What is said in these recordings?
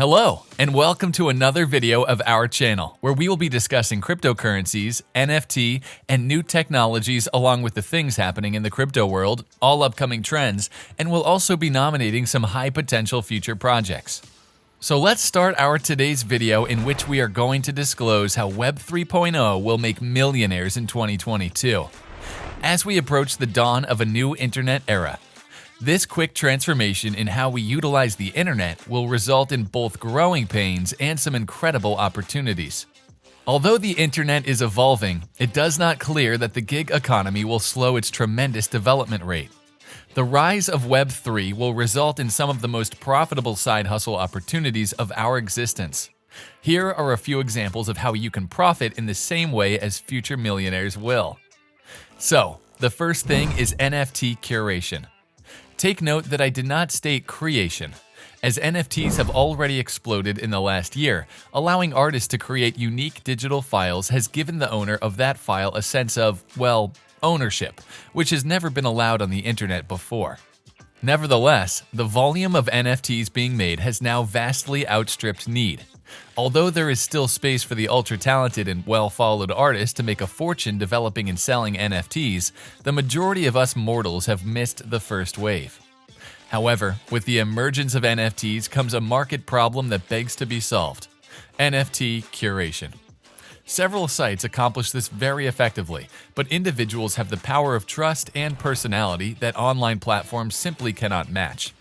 Hello, and welcome to another video of our channel, where we will be discussing cryptocurrencies, NFT, and new technologies along with the things happening in the crypto world, all upcoming trends, and we'll also be nominating some high-potential future projects. So let's start our today's video in which we are going to disclose how Web 3.0 will make millionaires in 2022. As we approach the dawn of a new internet era, this quick transformation in how we utilize the internet will result in both growing pains and some incredible opportunities. Although the internet is evolving, it does not clear that the gig economy will slow its tremendous development rate. The rise of Web 3 will result in some of the most profitable side hustle opportunities of our existence. Here are a few examples of how you can profit in the same way as future millionaires will. So, the first thing is NFT curation. Take note that I did not state creation, as NFTs have already exploded in the last year. Allowing artists to create unique digital files has given the owner of that file a sense of, well, ownership, which has never been allowed on the internet before. Nevertheless, the volume of NFTs being made has now vastly outstripped need. Although there is still space for the ultra-talented and well-followed artists to make a fortune developing and selling NFTs, the majority of us mortals have missed the first wave. However, with the emergence of NFTs comes a market problem that begs to be solved: NFT curation. Several sites accomplish this very effectively, but individuals have the power of trust and personality that online platforms simply cannot match.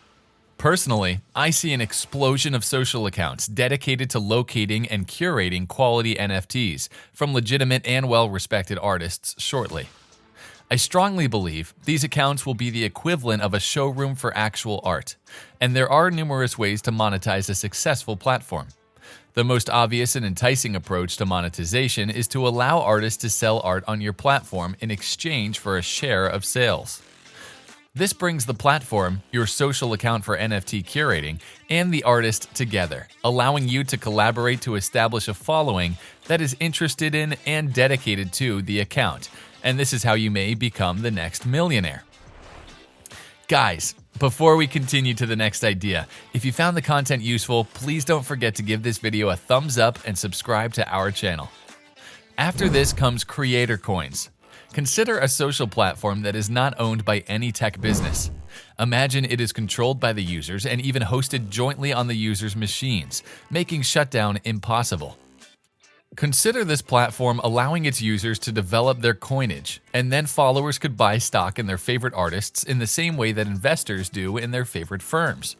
Personally, I see an explosion of social accounts dedicated to locating and curating quality NFTs from legitimate and well-respected artists shortly. I strongly believe these accounts will be the equivalent of a showroom for actual art, and there are numerous ways to monetize a successful platform. The most obvious and enticing approach to monetization is to allow artists to sell art on your platform in exchange for a share of sales. This brings the platform, your social account for NFT curating, and the artist together, allowing you to collaborate to establish a following that is interested in and dedicated to the account, and this is how you may become the next millionaire. Guys, before we continue to the next idea, if you found the content useful, please don't forget to give this video a thumbs up and subscribe to our channel. After this comes creator coins. Consider a social platform that is not owned by any tech business. Imagine it is controlled by the users and even hosted jointly on the users' machines, making shutdown impossible. Consider this platform allowing its users to develop their coinage, and then followers could buy stock in their favorite artists in the same way that investors do in their favorite firms.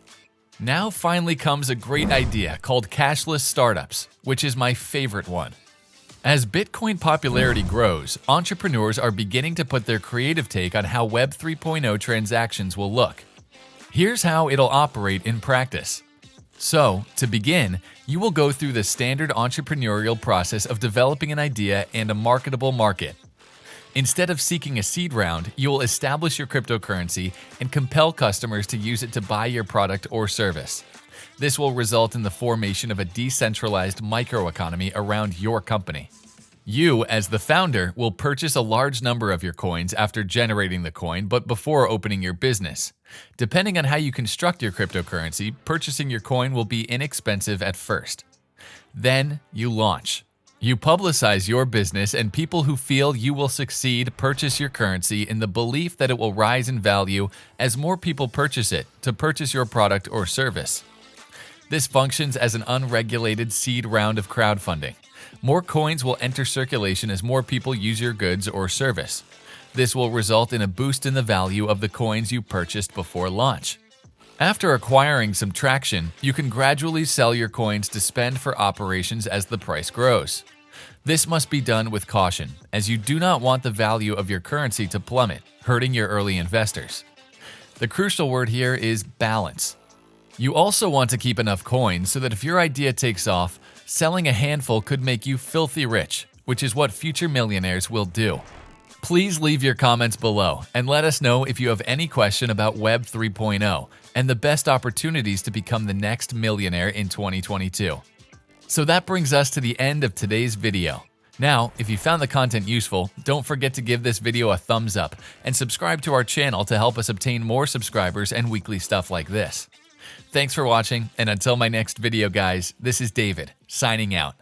Now finally comes a great idea called cashless startups, which is my favorite one. As Bitcoin popularity grows, entrepreneurs are beginning to put their creative take on how Web 3.0 transactions will look. Here's how it'll operate in practice. So, to begin, you will go through the standard entrepreneurial process of developing an idea and a marketable market. Instead of seeking a seed round, you will establish your cryptocurrency and compel customers to use it to buy your product or service. This will result in the formation of a decentralized microeconomy around your company. You, as the founder, will purchase a large number of your coins after generating the coin, but before opening your business. Depending on how you construct your cryptocurrency, purchasing your coin will be inexpensive at first. Then, you launch. You publicize your business, and people who feel you will succeed purchase your currency in the belief that it will rise in value as more people purchase it to purchase your product or service. This functions as an unregulated seed round of crowdfunding. More coins will enter circulation as more people use your goods or service. This will result in a boost in the value of the coins you purchased before launch. After acquiring some traction, you can gradually sell your coins to spend for operations as the price grows. This must be done with caution, as you do not want the value of your currency to plummet, hurting your early investors. The crucial word here is balance. You also want to keep enough coins so that if your idea takes off, selling a handful could make you filthy rich, which is what future millionaires will do. Please leave your comments below and let us know if you have any question about Web 3.0 and the best opportunities to become the next millionaire in 2022. So that brings us to the end of today's video. Now, if you found the content useful, don't forget to give this video a thumbs up and subscribe to our channel to help us obtain more subscribers and weekly stuff like this. Thanks for watching, and until my next video, guys, this is David, signing out.